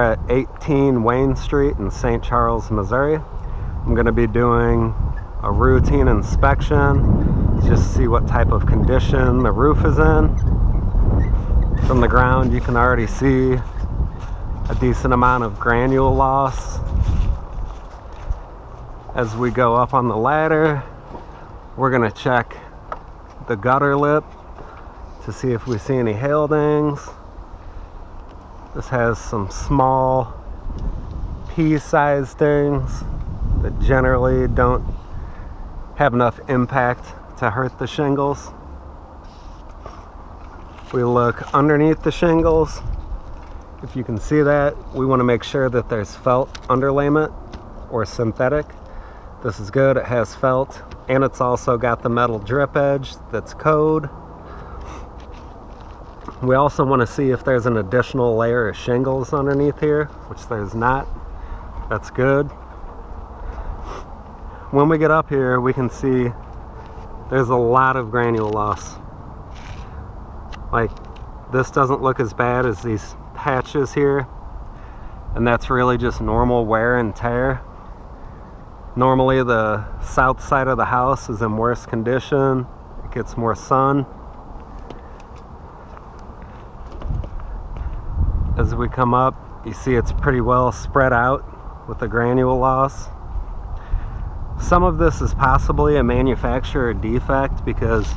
At 18 Wayne Street in St. Charles, Missouri. I'm going to be doing a routine inspection just to see what type of condition the roof is in. From the ground you can already see a decent amount of granule loss. As we go up on the ladder, we're going to check the gutter lip to see if we see any hail dings. This has some small pea-sized dings that generally don't have enough impact to hurt the shingles. We look underneath the shingles. If you can see that, we want to make sure that there's felt underlayment or synthetic. This is good, it has felt, and it's also got the metal drip edge that's code. We also want to see if there's an additional layer of shingles underneath here, which there's not. That's good. When we get up here, we can see there's a lot of granule loss. Like, this doesn't look as bad as these patches here, and that's really just normal wear and tear. Normally the south side of the house is in worse condition. It gets more sun. As we come up, you see it's pretty well spread out with the granule loss. Some of this is possibly a manufacturer defect because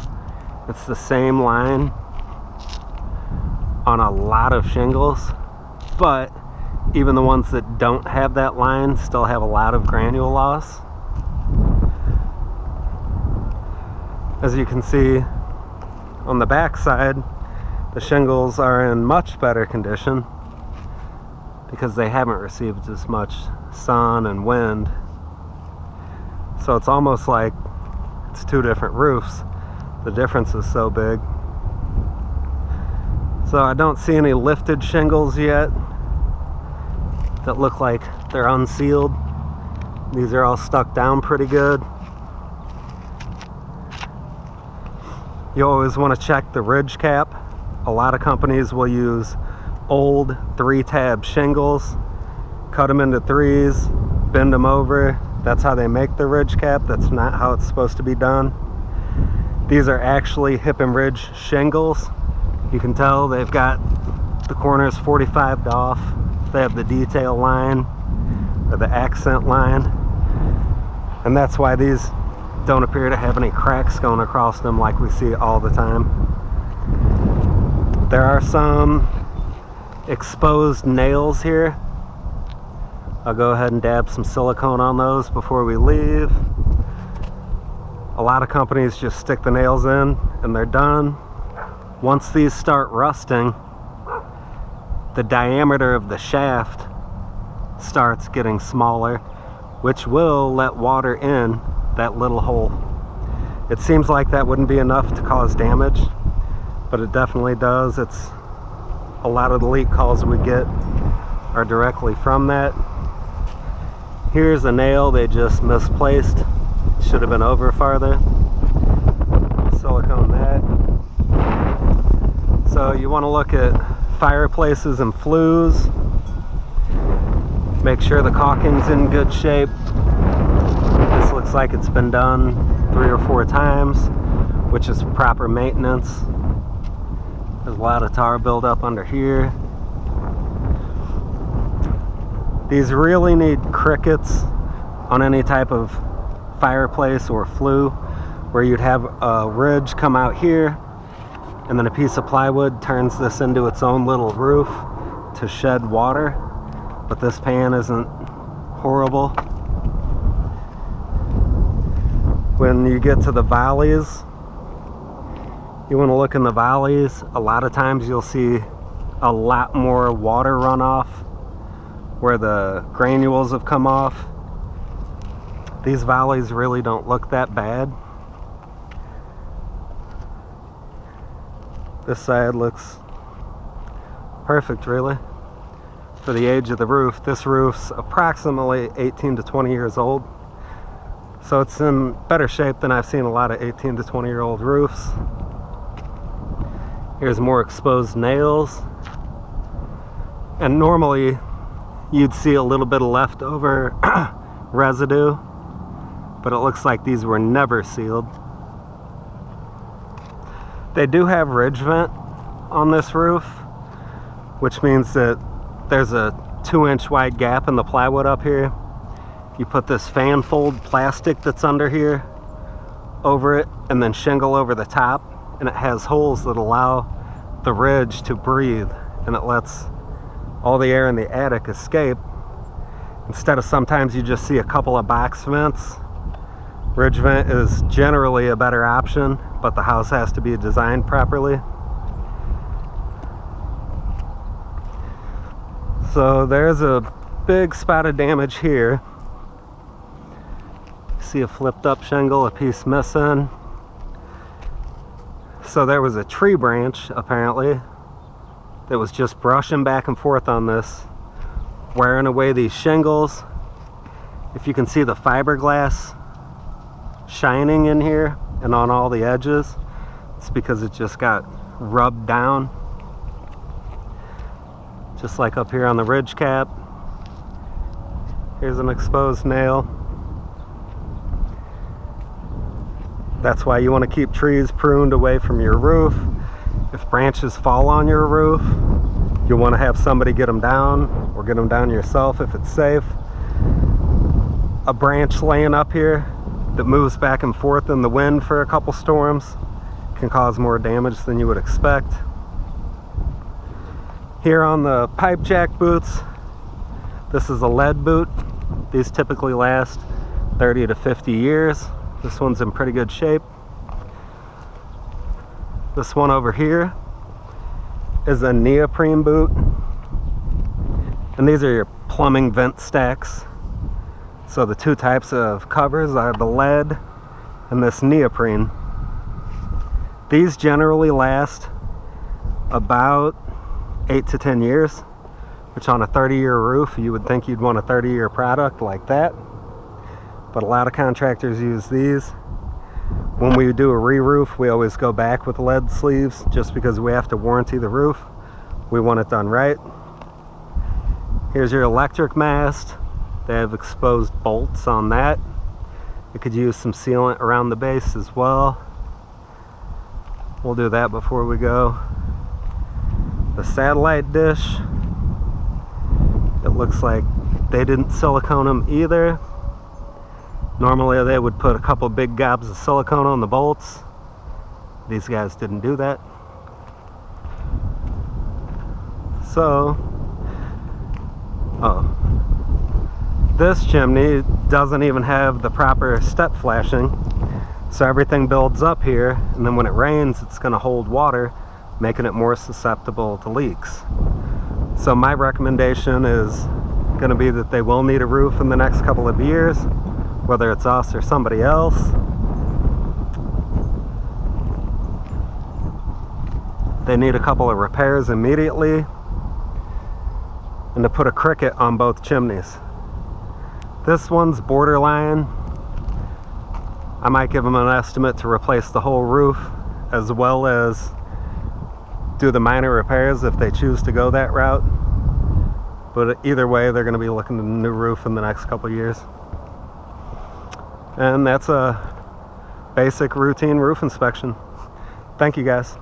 it's the same line on a lot of shingles, but even the ones that don't have that line still have a lot of granule loss. As you can see on the back side, the shingles are in much better condition because they haven't received as much sun and wind. So it's almost like it's two different roofs. The difference is so big. So I don't see any lifted shingles yet that look like they're unsealed. These are all stuck down pretty good. You always want to check the ridge cap. A lot of companies will use old 3-tab shingles, cut them into 3s, bend them over. That's how they make the ridge cap. That's not how it's supposed to be done. These are actually hip and ridge shingles. You can tell they've got the corners 45'd off. They have the detail line or the accent line, and that's why these don't appear to have any cracks going across them like we see all the time. There are some exposed nails here. I'll go ahead and dab some silicone on those before we leave. A lot of companies just stick the nails in and they're done. Once these start rusting, the diameter of the shaft starts getting smaller, which will let water in that little hole. It seems like that wouldn't be enough to cause damage, but it definitely does. It's a lot of the leak calls we get are directly from that. Here's a nail they just misplaced. Should have been over farther. Silicone that. So you want to look at fireplaces and flues. Make sure the caulking's in good shape. This looks like it's been done 3 or 4 times, which is proper maintenance. There's a lot of tar buildup under here. These really need crickets on any type of fireplace or flue, where you'd have a ridge come out here and then a piece of plywood turns this into its own little roof to shed water. But this pan isn't horrible. When you get to the valleys, you want to look in the valleys. A lot of times you'll see a lot more water runoff where the granules have come off. These valleys really don't look that bad. This side looks perfect, really, for the age of the roof. This roof's approximately 18 to 20 years old, so it's in better shape than I've seen a lot of 18 to 20 year old roofs. Here's more exposed nails. And normally you'd see a little bit of leftover residue, but it looks like these were never sealed. They do have ridge vent on this roof, which means that there's a 2-inch wide gap in the plywood up here. You put this fan fold plastic that's under here over it, and then shingle over the top, and it has holes that allow the ridge to breathe, and it lets all the air in the attic escape. Instead of sometimes you just see a couple of box vents, ridge vent is generally a better option, but the house has to be designed properly. So there's a big spot of damage here. See a flipped up shingle, a piece missing. So there was a tree branch apparently that was just brushing back and forth on this, wearing away these shingles. If you can see the fiberglass shining in here and on all the edges, it's because it just got rubbed down, just like up here on the ridge cap. Here's an exposed nail. That's why you want to keep trees pruned away from your roof. If branches fall on your roof, you'll want to have somebody get them down, or get them down yourself if it's safe. A branch laying up here that moves back and forth in the wind for a couple storms can cause more damage than you would expect. Here on the pipe jack boots, this is a lead boot. These typically last 30 to 50 years. This one's in pretty good shape. This one over here is a neoprene boot, and these are your plumbing vent stacks. So the two types of covers are the lead and this neoprene. These generally last about 8 to 10 years, which on a 30-year roof you would think you'd want a 30-year product like that, but a lot of contractors use these. When we do a re-roof, we always go back with lead sleeves just because we have to warranty the roof. We want it done right. Here's your electric mast. They have exposed bolts on that. You could use some sealant around the base as well. We'll do that before we go. The satellite dish, it looks like they didn't silicone them either. Normally they would put a couple big gobs of silicone on the bolts. These guys didn't do that. So, this chimney doesn't even have the proper step flashing. So everything builds up here, and then when it rains, it's going to hold water, making it more susceptible to leaks. So my recommendation is going to be that they will need a roof in the next couple of years, whether it's us or somebody else. They need a couple of repairs immediately, and to put a cricket on both chimneys. This one's borderline. I might give them an estimate to replace the whole roof, as well as do the minor repairs if they choose to go that route. But either way, they're going to be looking at a new roof in the next couple of years. And that's a basic routine roof inspection. Thank you guys.